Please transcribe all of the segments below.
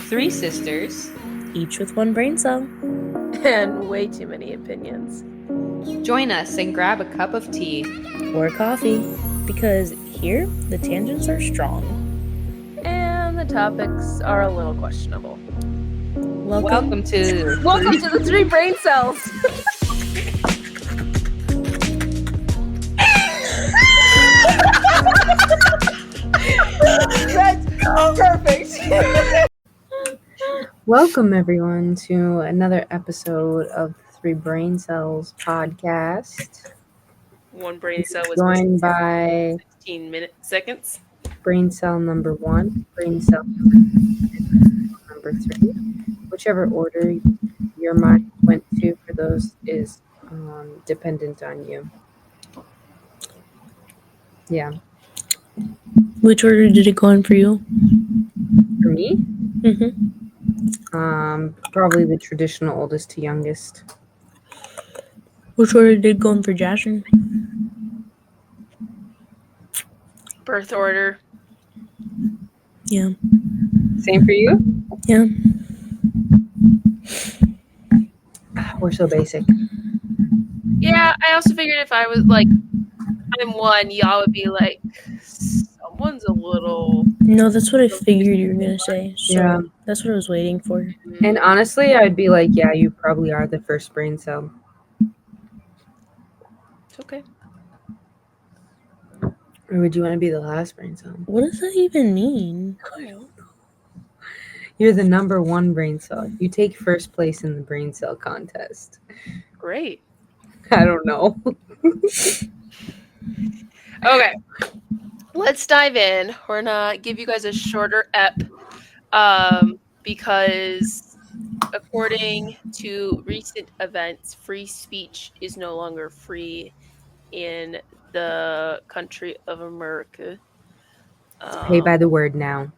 Three sisters, each with one brain cell. And way too many opinions. Join us and grab a cup of tea. Or coffee. Because here, the tangents are strong. And the topics are a little questionable. Welcome to the three brain cells. That's perfect. Welcome everyone to another episode of Three Brain Cells podcast. One brain cell was joined by 16 seconds. Brain cell number 1, brain cell number 3, whichever order your mind went to for those is dependent on you. Yeah. Which order did it go in for you? For me? Mm-hmm. Probably the traditional oldest to youngest. Which order did it go in for Jasmine? Birth order. Yeah. Same for you? Yeah. We're so basic. Yeah, I also figured if I was like, I'm one, y'all would be like, someone's a little... No, that's what I figured you were going to say. So Yeah. That's what I was waiting for. And honestly, I'd be like, yeah, you probably are the first brain cell. It's okay. Or would you want to be the last brain cell? What does that even mean? I don't know. You're the number 1 brain cell. You take first place in the brain cell contest. Great. I don't know. Okay. Let's dive in. We're going to give you guys a shorter ep because according to recent events, free speech is no longer free in the country of America. Pay by the word now.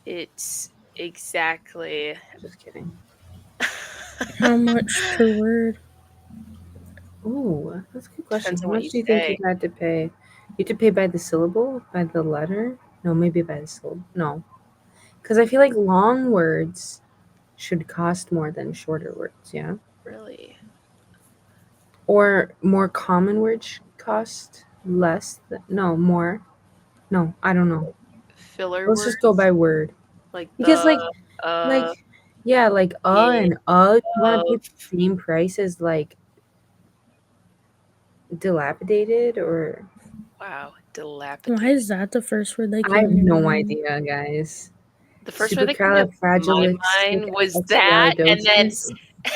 It's exactly. Just kidding. How much per word? Ooh, that's a good question. Depends on How what much you do you think say. you had to pay? You had to pay by the syllable? By the letter? No, maybe by the syllable. No. Because I feel like long words should cost more than shorter words, yeah? Really? Or more common words should cost less? More. No, I don't know. Filler Let's words? just go by word. Like Because the, yeah, like and you want to pay the same price as like dilapidated or... Wow, dilapidated. Why is that the first word that came I have to your no mind? idea, guys. The first word that came to my mind was that, and then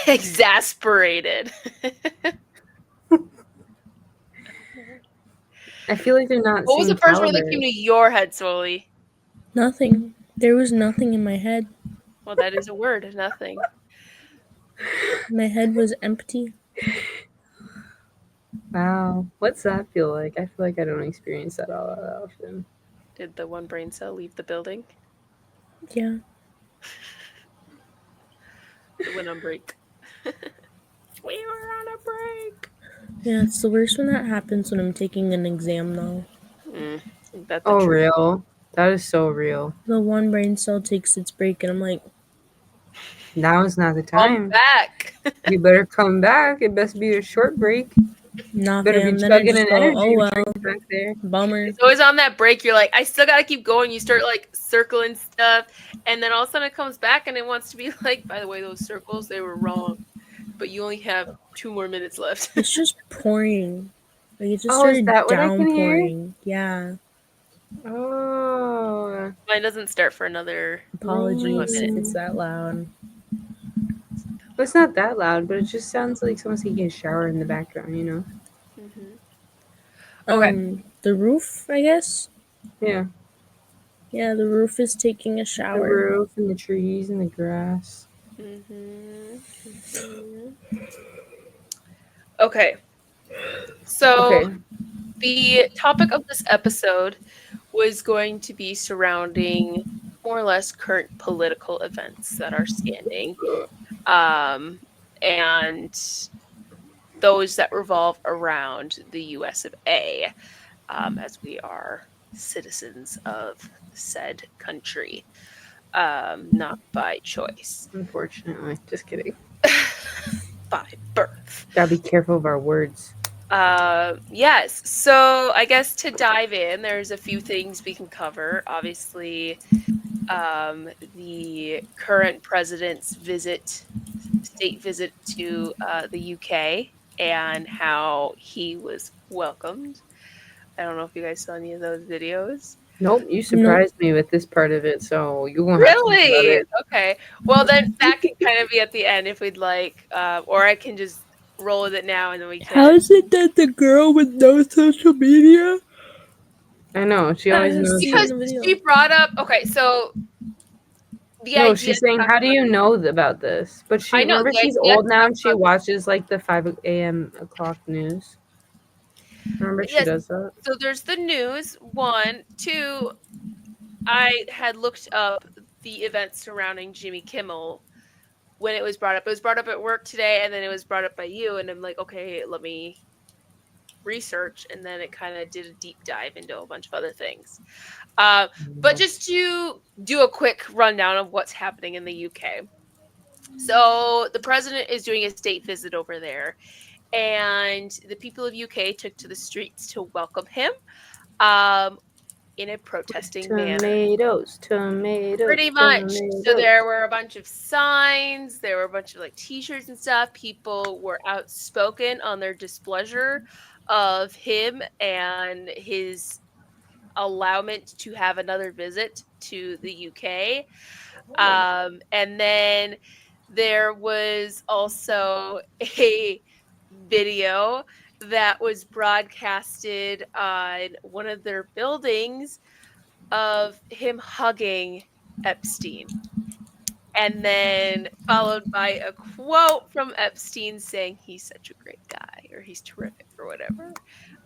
exasperated. I feel like they're not. What was the first word that came to your head, Soli? Nothing. There was nothing in my head. Well, that is a word, nothing. My head was empty. Wow. What's that feel like? I feel like I don't experience that all that often. Did the one brain cell leave the building? Yeah. It went on break. We were on a break. Yeah, it's the worst when that happens when I'm taking an exam, though. Real? That is so real. The one brain cell takes its break, and I'm like, now is not the time. Come back. You better come back. It best be a short break. Nah, better fam. be Then I chugging just an go, energy oh well, drink back there. Bummer. It's always on that break. You're like, I still gotta keep going. You start like circling stuff, and then all of a sudden it comes back and it wants to be like, by the way, those circles, they were wrong. But you only have 2 more minutes left. It's just pouring. Like it just started downpouring. Yeah. Oh. Mine doesn't start for another. Apologies if it's that loud. It's not that loud, but it just sounds like someone's taking a shower in the background, you know? Mm-hmm. Okay. The roof, I guess? Yeah. Yeah, the roof is taking a shower. The roof and the trees and the grass. Mm-hmm. Mm-hmm. Okay. So the topic of this episode was going to be surrounding more or less current political events that are standing. And those that revolve around the US of A, as we are citizens of said country. not by choice. Unfortunately. Just kidding. By birth. Gotta be careful of our words. Yes. So I guess to dive in, there's a few things we can cover. Obviously, the current president's state visit to the UK, and how he was welcomed. I don't know if you guys saw any of those videos. Nope, you surprised me with this part of it, so you won't have to talk about Really? it. Okay. Well, then that can kind of be at the end if we'd like, or I can just roll with it now and then we can. How is it that the girl with no social media? I know, she always knows. Because she brought up. Okay, so the No, idea. she's saying, how do you know about this? But I know, remember, the she's idea old now and talks she about- watches like the 5 a.m. o'clock news. Remember, she Yes. does that? So there's the news. 1, 2. I had looked up the events surrounding Jimmy Kimmel when it was brought up. It was brought up at work today, and then it was brought up by you, and I'm like, okay, let me research, and then it kind of did a deep dive into a bunch of other things. But just to do a quick rundown of what's happening in the UK. So the president is doing a state visit over there, and the people of UK took to the streets to welcome him in a protesting manner. Tomatoes. Pretty much. So there were a bunch of signs, there were a bunch of like t-shirts and stuff. People were outspoken on their displeasure of him and his allowment to have another visit to the UK. And then there was also a video that was broadcasted on one of their buildings of him hugging Epstein, and then followed by a quote from Epstein saying he's such a great guy, or he's terrific, or whatever,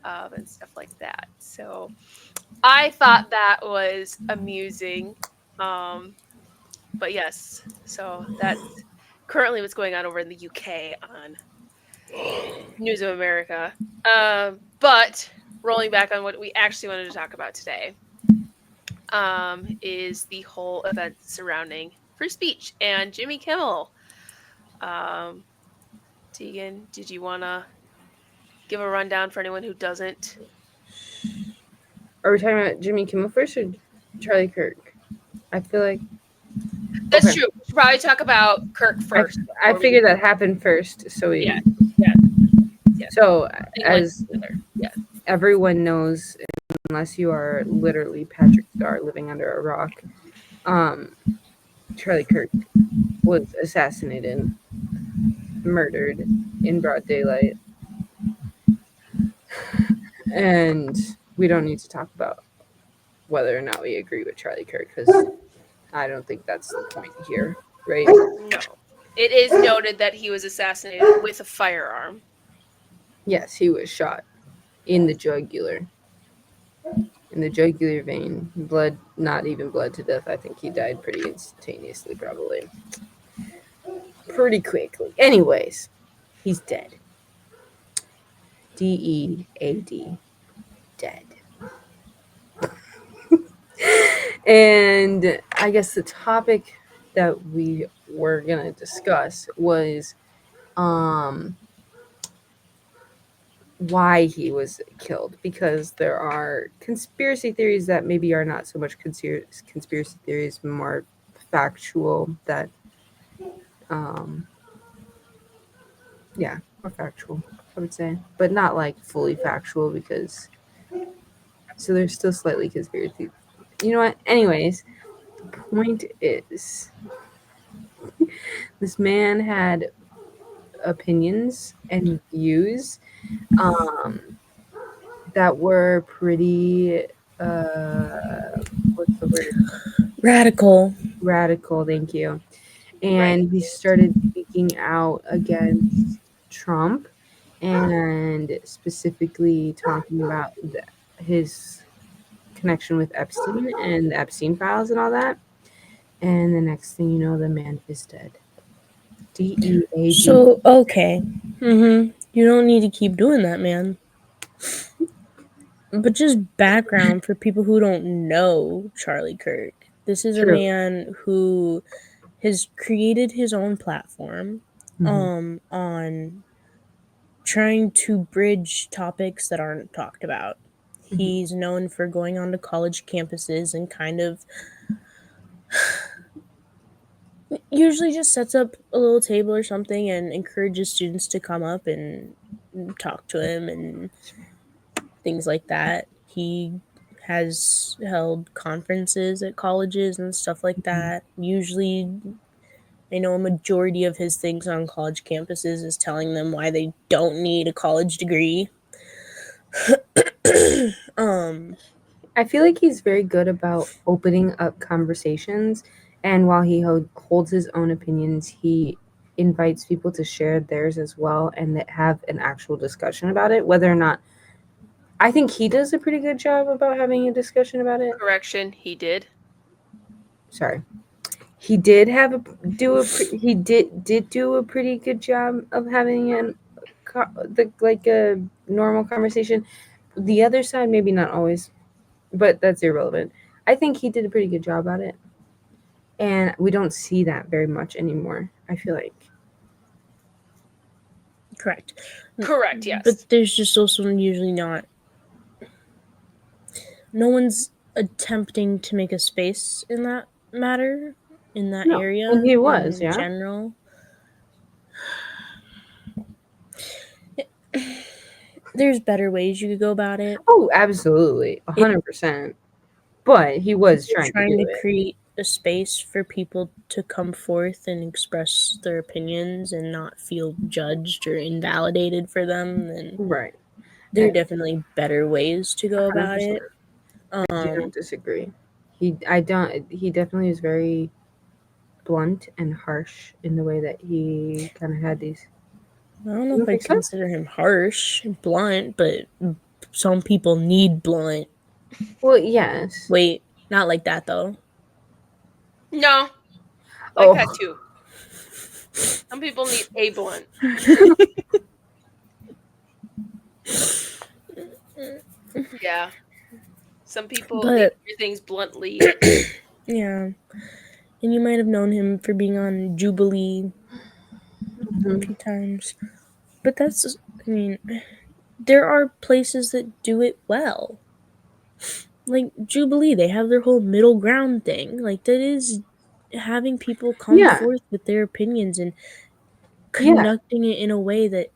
and stuff like that. So I thought that was amusing. But yes, so that's currently what's going on over in the UK on News of America. But rolling back on what we actually wanted to talk about today, is the whole event surrounding free speech and Jimmy Kimmel. Tegan, did you want to give a rundown for anyone who doesn't? Are we talking about Jimmy Kimmel first or Charlie Kirk? I feel like That's true. We should probably talk about Kirk first. I figured that happened first, so we. Yeah. So as everyone knows, unless you are literally Patrick Star living under a rock, Charlie Kirk was assassinated, murdered in broad daylight, and we don't need to talk about whether or not we agree with Charlie Kirk, because I don't think that's the point here, right? No. It is noted that he was assassinated with a firearm. Yes, he was shot in the jugular. In the jugular vein. Blood, not even bled to death. I think he died pretty instantaneously, probably. Pretty quickly. Anyways, he's dead. D-E-A-D. Dead. And I guess the topic that we were going to discuss was why he was killed, because there are conspiracy theories that maybe are not so much conspiracy theories, more factual, that more factual, I would say, but not like fully factual, because so there's still slightly conspiracy. You know what? Anyways, the point is, this man had opinions and views that were pretty what's the word? Radical, thank you. And he started speaking out against Trump, and specifically talking about his connection with Epstein and the Epstein files and all that. And the next thing you know, the man is dead. D-E-A-D. So, okay. You don't need to keep doing that, man. But just background for people who don't know Charlie Kirk. This is a man who has created his own platform on trying to bridge topics that aren't talked about. He's known for going onto college campuses and kind of usually just sets up a little table or something and encourages students to come up and talk to him and things like that. He has held conferences at colleges and stuff like that. Usually, I know a majority of his things on college campuses is telling them why they don't need a college degree. I feel like he's very good about opening up conversations, and while he holds his own opinions, he invites people to share theirs as well and that have an actual discussion about it, whether or not I think he does a pretty good job about having a discussion about it. Correction, he did. Sorry. He did do a pretty good job of having a normal conversation. The other side, maybe not always, but that's irrelevant. I think he did a pretty good job at it, and we don't see that very much anymore, I feel like. Correct, yes. But there's just also usually not. No one's attempting to make a space in that matter, in that area. And he was, in general. There's better ways you could go about it. Oh, absolutely, 100%. But he was trying to create a space for people to come forth and express their opinions and not feel judged or invalidated for them. And there are definitely better ways to go about it. I don't disagree. He definitely is very blunt and harsh in the way that he kind of had these. I don't know if I consider him harsh, blunt, but some people need blunt. Well, yes. Wait, not like that though. No, that too. Some people need a blunt. Yeah. Some people need things bluntly. Yeah. And you might have known him for being on Jubilee a few times. But there are places that do it well. Like Jubilee, they have their whole middle ground thing. Like, that is having people come forth with their opinions and conducting it in a way that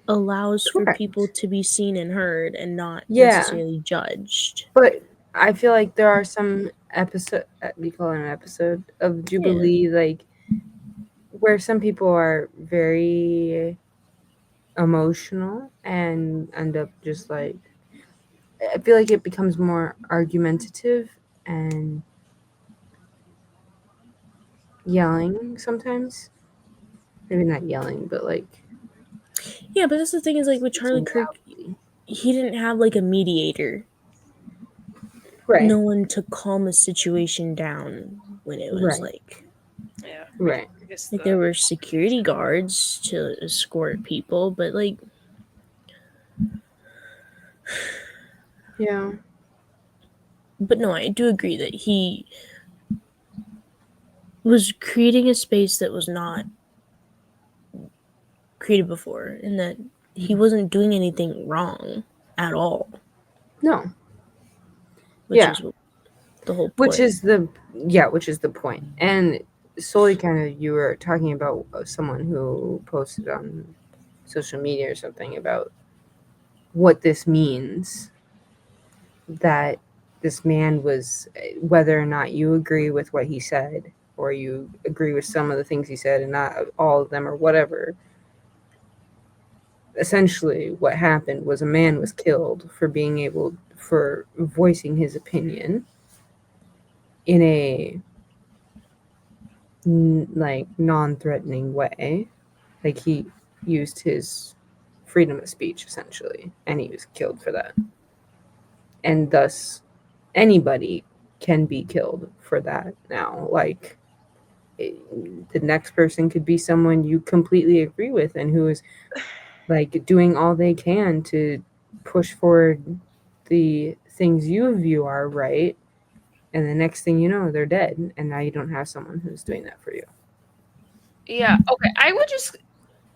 allows for people to be seen and heard and not necessarily judged. But I feel like there are some episode, we call it an episode of Jubilee, like where some people are very emotional and end up just like, I feel like it becomes more argumentative and yelling sometimes. Maybe not yelling, but like. Yeah, but that's the thing is, like, with Charlie Kirk, he didn't have like a mediator. Right. No one to calm a situation down when it was like. Yeah. Right. Like, there were security guards to escort people, but like. Yeah. But no, I do agree that he was creating a space that was not created before, and that he wasn't doing anything wrong at all. No. Which is the whole point. Which is the point. And solely kind of, you were talking about someone who posted on social media or something about what this means, that this man was, whether or not you agree with what he said or you agree with some of the things he said and not all of them or whatever, essentially what happened was a man was killed for voicing his opinion in a like non-threatening way. Like, he used his freedom of speech essentially, and he was killed for that. And thus anybody can be killed for that now. Like, the next person could be someone you completely agree with and who is like doing all they can to push forward the things you view are right, And the next thing you know, they're dead, and now you don't have someone who's doing that for you. Yeah. Okay. I would just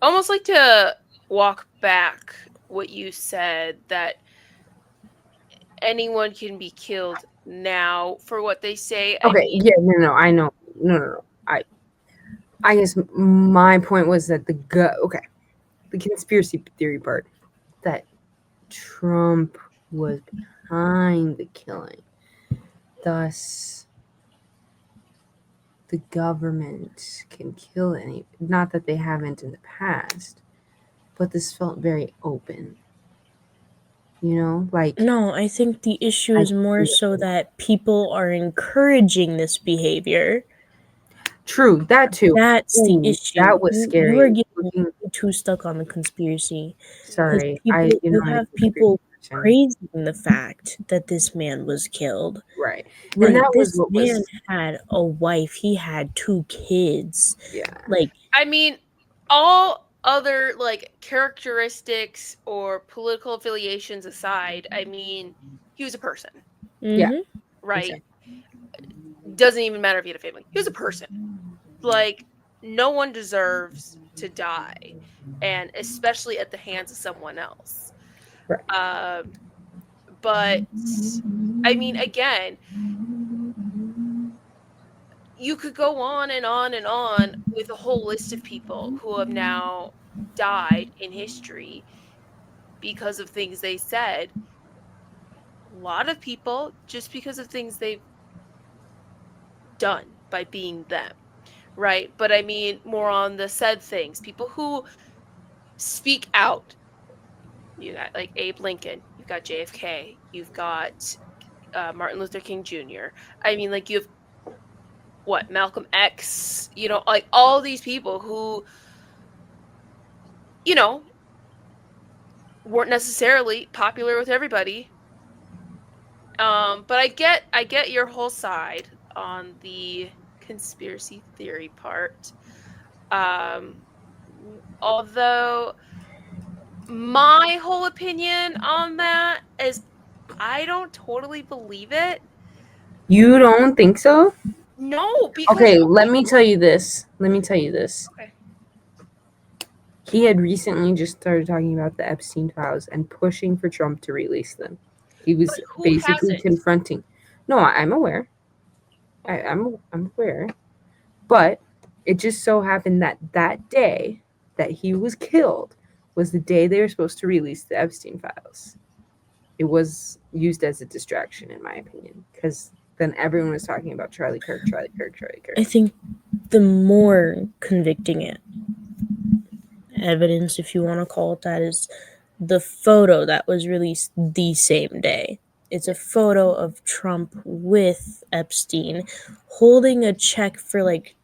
almost like to walk back what you said, that anyone can be killed now for what they say. I Okay, mean, yeah, no, I know. No. I guess my point was that the conspiracy theory part, that Trump was behind the killing. Thus, the government can kill any. Not that they haven't in the past, but this felt very open. You know, like No, I think the issue I is more so that people are encouraging this behavior. true that too. That's the Ooh, issue. that was You are scary. getting Looking, too stuck on the conspiracy because sorry, people, you you know, I'm a have conspiracy people person. praising the fact that this man was killed. Right, When and that was this what man was had a wife, he had 2 kids. yeah. Like, I mean, all other like characteristics or political affiliations aside, I mean, he was a person, Yeah. mhm. right? Exactly. Doesn't even matter if he had a family. He was a person. Like, no one deserves to die, and especially at the hands of someone else. Right. But I mean, again, you could go on and on and on with a whole list of people who have now died in history because of things they said. A lot of people just because of things they've done by being them, right? But I mean, more on the said things, people who speak out. You got like Abe Lincoln, you've got JFK, you've got Martin Luther King Jr. I mean, like, you have what, Malcolm X, like all these people who, you know, weren't necessarily popular with everybody. But I get your whole side on the conspiracy theory part. Although my whole opinion on that is I don't totally believe it. You don't think so? No, because Okay, let me tell you this. okay. He had recently just started talking about the Epstein files and pushing for Trump to release them. He But was who basically hasn't? confronting. No, I'm aware. I'm aware. But it just so happened that that day that he was killed was the day they were supposed to release the Epstein files. It was used as a distraction, in my opinion, because then everyone was talking about Charlie Kirk. I think the more convicting evidence, if you want to call it that, is the photo that was released the same day. It's a photo of Trump with Epstein holding a check for like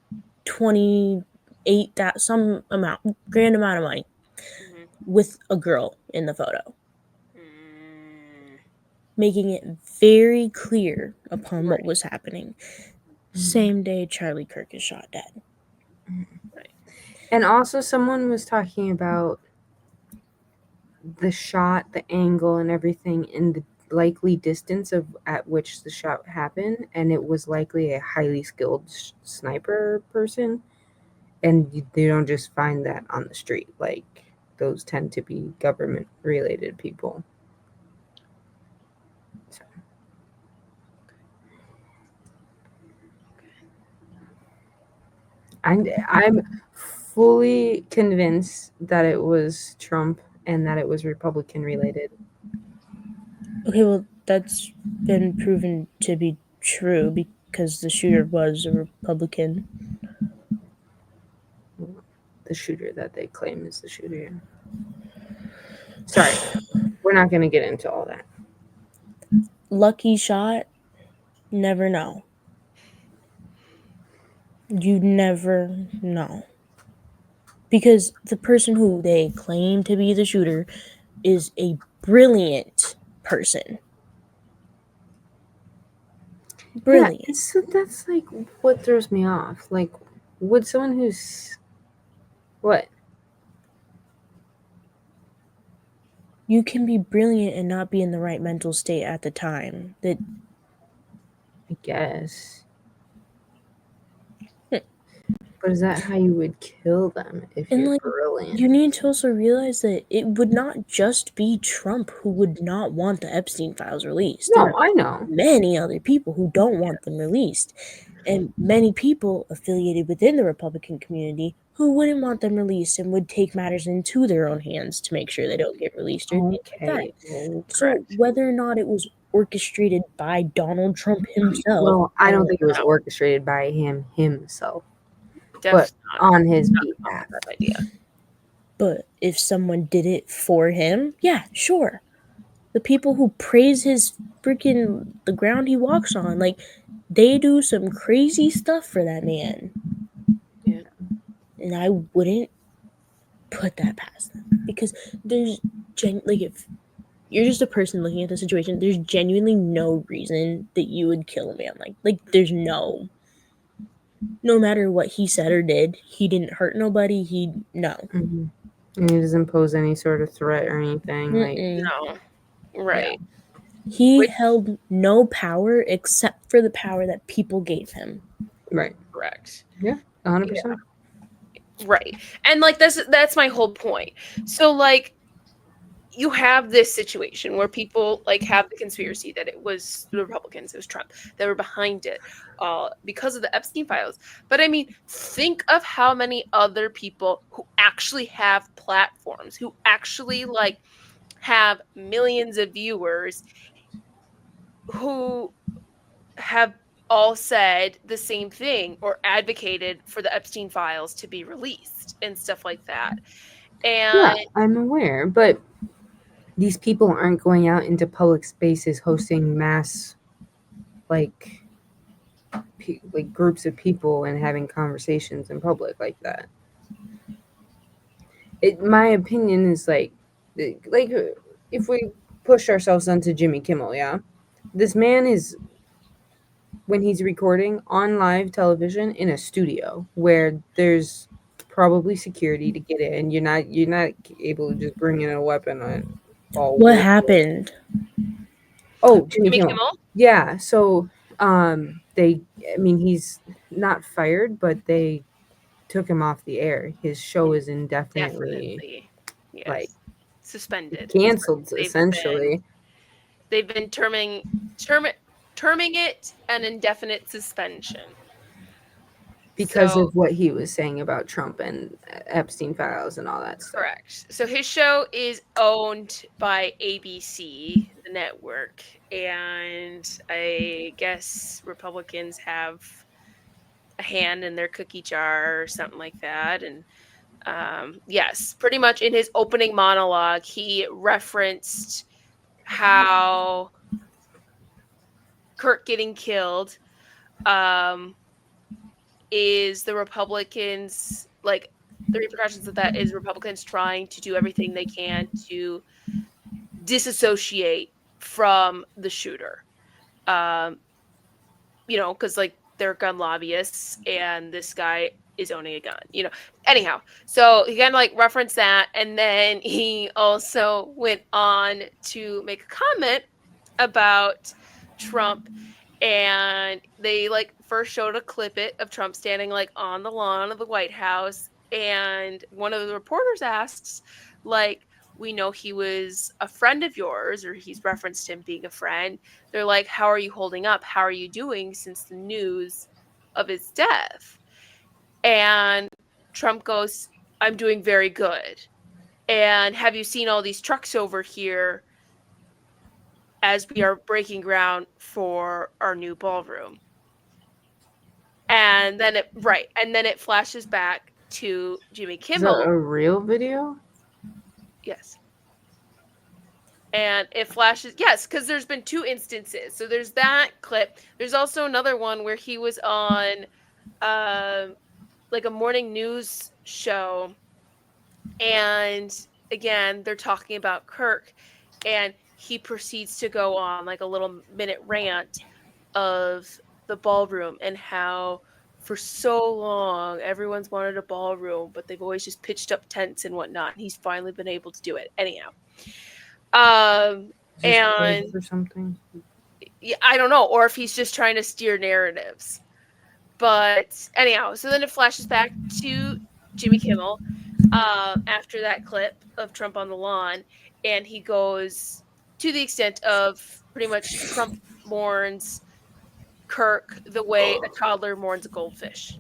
28 some amount, grand amount of money, Mhm. with a girl in the photo, Mm, making it very clear upon what right, was happening. Same day Charlie Kirk is shot dead. right. And also, someone was talking about the shot, the angle, and everything, in the likely distance of at which the shot happened, and it was likely a highly skilled sniper person, and they don't just find that on the street. Like, those tend to be government related people. So, I'm fully convinced that it was Trump and that it was Republican related. Okay, well, that's been proven to be true because the shooter was a Republican. The shooter that they claim is the shooter. Sorry, we're not going to get into all that. Lucky shot, never know. You never know. Because the person who they claim to be the shooter is a brilliant person. Brilliant. Yeah, so that's like what throws me off. Like, would someone who's what? You can be brilliant and not be in the right mental state at the time. That I guess. But is that how you would kill them if And, you're like, brilliant? you need to also realize that it would not just be Trump who would not want the Epstein files released. There No, are I know. many other people who don't want them released. And many people affiliated within the Republican community who wouldn't want them released and would take matters into their own hands to make sure they don't get released or things like that. Okay. Well, So correct. whether or not it was orchestrated by Donald Trump himself, Well, I don't think it was No. orchestrated by him himself, Definitely but on his not behalf. a bad idea. but if someone did it for him, yeah, sure. The people who praise his freaking the ground he walks on, like, they do some crazy stuff for that man. Yeah. And I wouldn't put that past them, because there's like, if you're just a person looking at the situation, there's genuinely no reason that you would kill a man like there's no matter what he said or did, he didn't hurt nobody. Mm-hmm. And he doesn't pose any sort of threat or anything. Like, No. Right. he held no power except for the power that people gave him. right. Correct. 100%. Right. And like that's my whole point. So like you have this situation where people like have the conspiracy that it was the Republicans, it was Trump that were behind it because of the Epstein files. But I mean, think of how many other people who actually have platforms, who actually like have millions of viewers, who have all said the same thing or advocated for the Epstein files to be released and stuff like that. And Yeah, I'm aware, but these people aren't going out into public spaces hosting mass, like groups of people and having conversations in public like that. My opinion is like if we push ourselves onto Jimmy Kimmel, yeah, this man is, when he's recording on live television in a studio where there's probably security to get in. You're not able to just bring in a weapon on all. What happened? Oh, Jimmy Jimmy Kimmel. Kimmel? Yeah. So he's not fired, but they took him off the air. His show is indefinitely Definitely. Yes. like suspended. canceled, essentially. They've been terming it an indefinite suspension. Because of what he was saying about Trump and Epstein files and all that stuff. Correct. So his show is owned by ABC, the network, and I guess Republicans have a hand in their cookie jar or something like that. And yes, pretty much in his opening monologue, he referenced how Kirk getting killed is the Republicans, like the repercussions of that is Republicans trying to do everything they can to disassociate from the shooter. Because like they're gun lobbyists and this guy is owning a gun, Anyhow, so he kind of like referenced that, and then he also went on to make a comment about Trump, and they like first showed a clip of Trump standing like on the lawn of the White House, and one of the reporters asks, like, we know he was a friend of yours, or he's referenced him being a friend. They're like, how are you holding up? How are you doing since the news of his death? And Trump goes, I'm doing very good. And have you seen all these trucks over here as we are breaking ground for our new ballroom? And then it flashes back to Jimmy Kimmel. Is that a real video? Yes. And it flashes, yes, because there's been 2 instances. So there's that clip. There's also another one where he was on like a morning news show. And again, they're talking about Kirk. And he proceeds to go on like a little minute rant of the ballroom and how for so long everyone's wanted a ballroom, but they've always just pitched up tents and whatnot. And he's finally been able to do it. Anyhow. And or something. yeah, I don't know, or if he's just trying to steer narratives. But anyhow, so then it flashes back to Jimmy Kimmel after that clip of Trump on the lawn, and he goes to the extent of pretty much Trump mourns Kirk the way a toddler mourns a goldfish.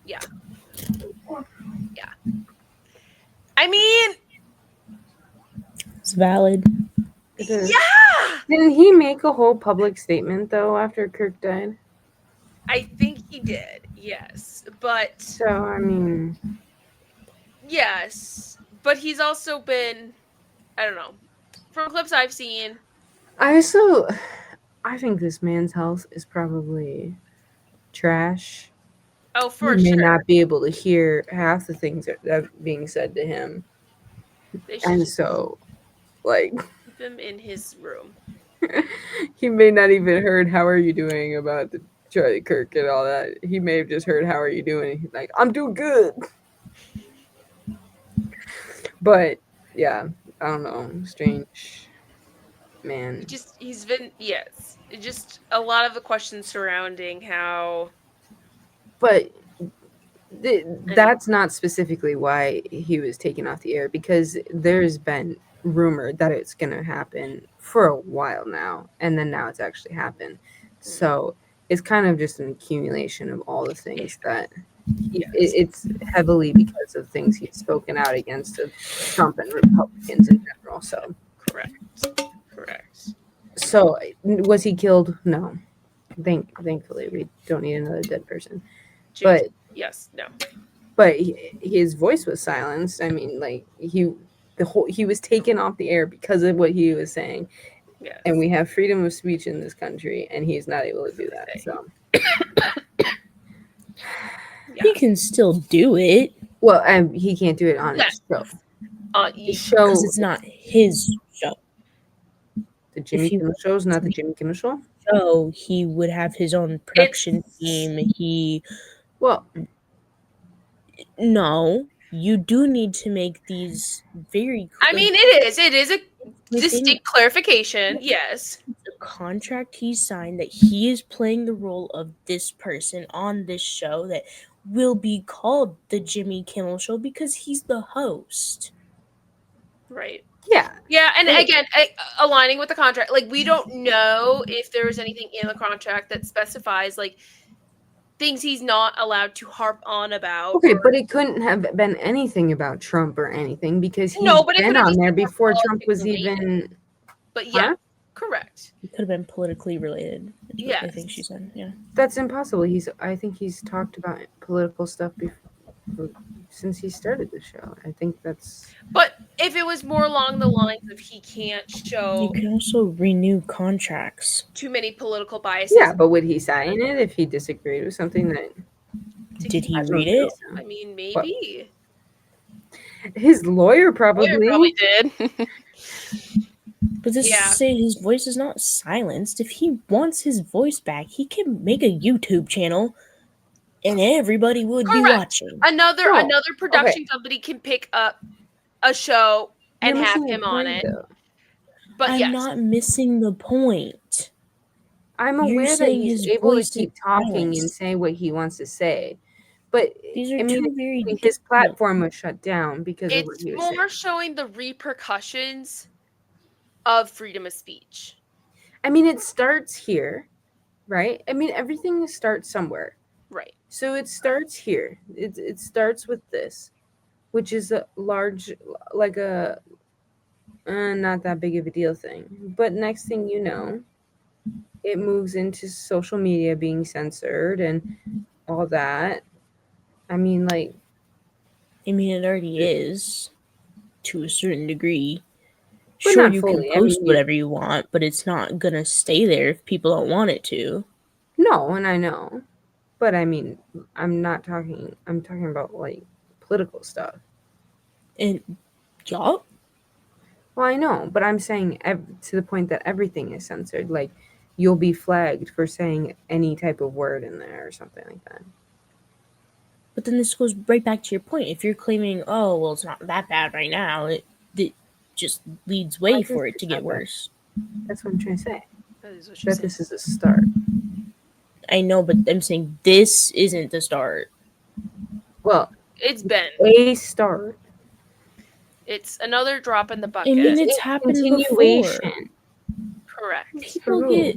Yeah. Yeah. I mean, It's valid. yeah! Didn't he make a whole public statement though after Kirk died? I think he did, yes. But So I mean, yes. But he's also been, I don't know, from clips I've seen. I think this man's health is probably trash. Oh, for He may sure. not be able to hear half the things that are being said to him, They should and so, like, keep him in his room. he may not even heard "How are you doing" about the Charlie Kirk and all that. He may have just heard "How are you doing?" He's like, "I'm doing good." But yeah, I don't know, strange man. He's been, yes. Just a lot of the questions surrounding how. But that's not specifically why he was taken off the air, because there's been rumored that it's going to happen for a while now, and then now it's actually happened. So it's kind of just an accumulation of all the things that it's heavily because of things he's spoken out against of Trump and Republicans in general. So Correct. So was he killed? No. Thankfully, we don't need another dead person. But yes, no. But his voice was silenced. I mean, like he was taken off the air because of what he was saying. Yes. And we have freedom of speech in this country, and he's not able to do that. So He can still do it. Well, he can't do it on his show. His show, because it's not his show. The Jimmy Kimmel show is not the Jimmy Kimmel show. So he would have his own production team. No, you do need to make these very clear. I mean, it is a distinct clarification. Yes, the contract he signed that he is playing the role of this person on this show that will be called the Jimmy Kimmel Show because he's the host. Right. Yeah. And again, aligning with the contract, like we don't know if there is anything in the contract that specifies like things he's not allowed to harp on about. Okay, but it couldn't have been anything about Trump or anything because he's been on there before Trump was even. But yeah, correct. It could have been politically related. Yeah, I think she said. Yeah, that's impossible. I think he's talked about political stuff since he started the show. I think that's. But if it was more along the lines of he can't show. You can also renew contracts. Too many political biases. Yeah, but would he sign it if he disagreed with something that? Did he read it? I mean, maybe. His lawyer probably did. But this say his voice is not silenced. If he wants his voice back, he can make a YouTube channel. And everybody would be watching. Another production company can pick up a show and have him on it. But I'm not missing the point. I'm aware that he's able to keep talking and say what he wants to say. But these are two very his platform was shut down because of what he was saying. It's more showing the repercussions of freedom of speech. I mean, it starts here, right? I mean, everything starts somewhere. Right. So it starts here. It starts with this, which is a large, like a not that big of a deal thing. But next thing you know, it moves into social media being censored and all that. I mean, it already is to a certain degree. But sure, not you fully. can post whatever you want, but it's not gonna stay there if people don't want it to. No, and I know. But I mean, I'm talking about like political stuff. And y'all? Well, I know, but I'm saying to the point that everything is censored. Like, you'll be flagged for saying any type of word in there or something like that. But then this goes right back to your point. If you're claiming, oh, well, it's not that bad right now, it just leads way for it to get worse. That's what I'm trying to say. That is what she That said. this is a start. I know, but I'm saying this isn't the start. Well, It's been. a start. It's another drop in the bucket. I mean, it's happened before. Continuation. Correct. People get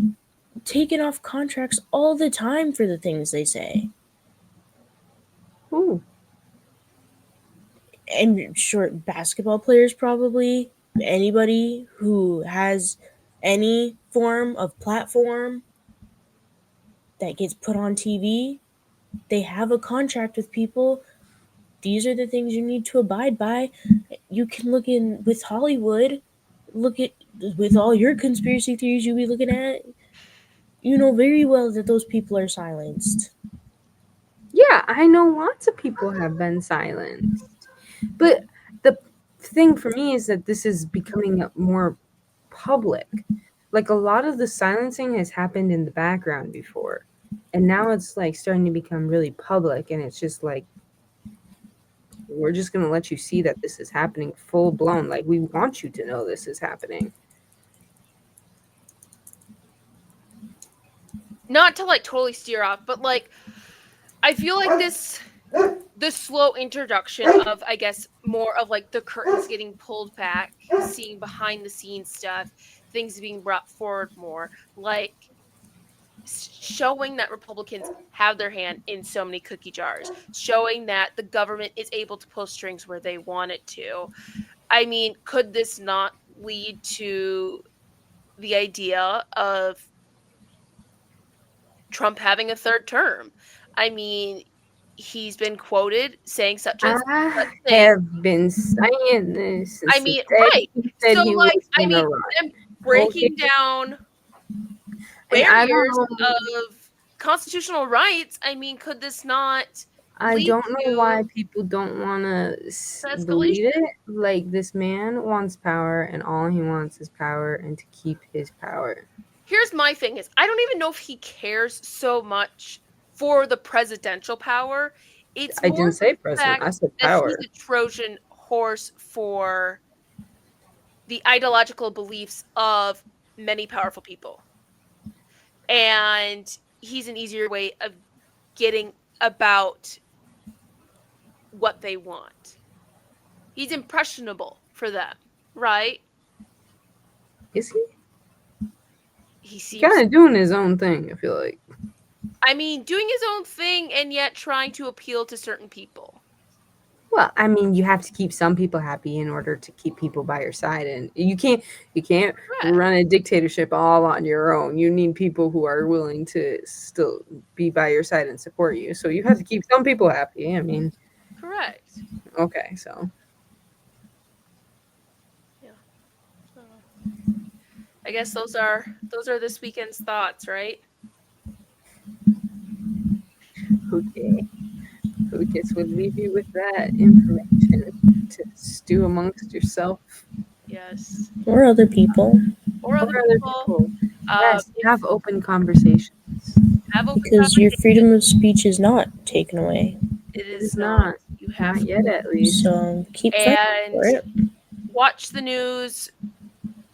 taken off contracts all the time for the things they say. Ooh. I'm sure basketball players probably, anybody who has any form of platform that gets put on TV, they have a contract with people. These are the things you need to abide by. You can look in with Hollywood, look at with all your conspiracy theories you be looking at. You know very well that those people are silenced. Yeah, I know lots of people have been silenced. But the thing for me is that this is becoming more public. Like a lot of the silencing has happened in the background before. And now it's like starting to become really public, and it's just like we're just going to let you see that this is happening full blown. Like we want you to know this is happening. Not to like totally steer off, but like I feel like the slow introduction of, I guess, more of like the curtains getting pulled back, seeing behind the scenes stuff, things being brought forward more, like showing that Republicans have their hand in so many cookie jars, showing that the government is able to pull strings where they want it to. I mean, could this not lead to the idea of Trump having a third term? I mean, he's been quoted saying such and such I thing. have been saying this since I mean, the day right. he said So, he like, was I gonna mean, run. them breaking down And I barriers don't know, of constitutional rights. I mean, could this not I lead don't know to why people don't want to escalation? believe it. Like, this man wants power, and all he wants is power and to keep his power. Here's my thing is, I don't even know if he cares so much for the presidential power. It's I more didn't say the president. fact I said that power. he's a Trojan horse for the ideological beliefs of many powerful people. And he's an easier way of getting about what they want. He's impressionable for them, right? Is he? He seems, Kind of doing his own thing, I feel like. I mean, doing his own thing and yet trying to appeal to certain people. Well, I mean, you have to keep some people happy in order to keep people by your side, and you can't Correct. run a dictatorship all on your own. You need people who are willing to still be by your side and support you. So you have to keep some people happy. I mean, Correct. okay, so I guess those are this weekend's thoughts, right? okay. I guess we'll leave you with that information to stew amongst yourself Yes. Or other people. Or other people. Yes, have open conversations. Have open Because your freedom of speech is not taken away. It It is is not. not. You have Not yet, at least. So keep fighting for and it. watch the news,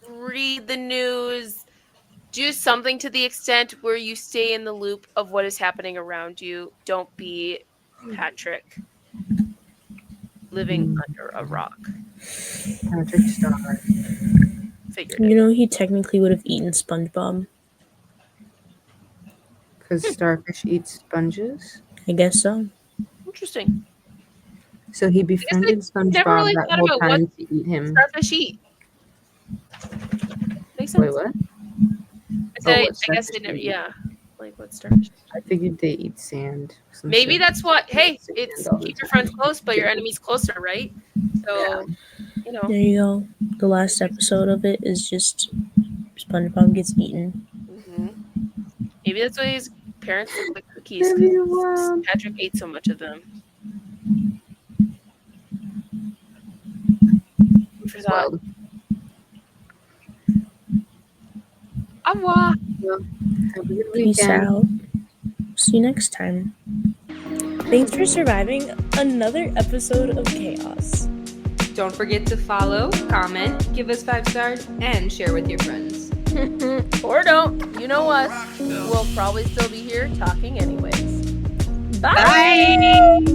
read the news, do something to the extent where you stay in the loop of what is happening around you. Don't be Patrick living under a rock. Patrick Star. Figured You it. know, he technically would have eaten SpongeBob. Because starfish eat sponges. I guess so. Interesting. So he befriended SpongeBob never really that thought whole about time what to eat him. Starfish eat. Makes sense. Wait, what? I said, what I guess they starfish never. eat? Yeah, like what starfish? I figured they eat sand. Some Maybe shit. that's what. Hey, Sand it's all the keep your time. friends close, but your enemies closer, right? So, you know. There you go. The last episode of it is just SpongeBob gets eaten. Maybe that's why his parents look like cookies, Everyone. because Patrick ate so much of them. For that. Well, Au revoir. have a good Peace weekend. out. See you next time. Thanks for surviving another episode of Chaos. Don't forget to follow, comment, give us 5 stars, and share with your friends. Or don't. You know us. We'll probably still be here talking anyways. Bye. Bye.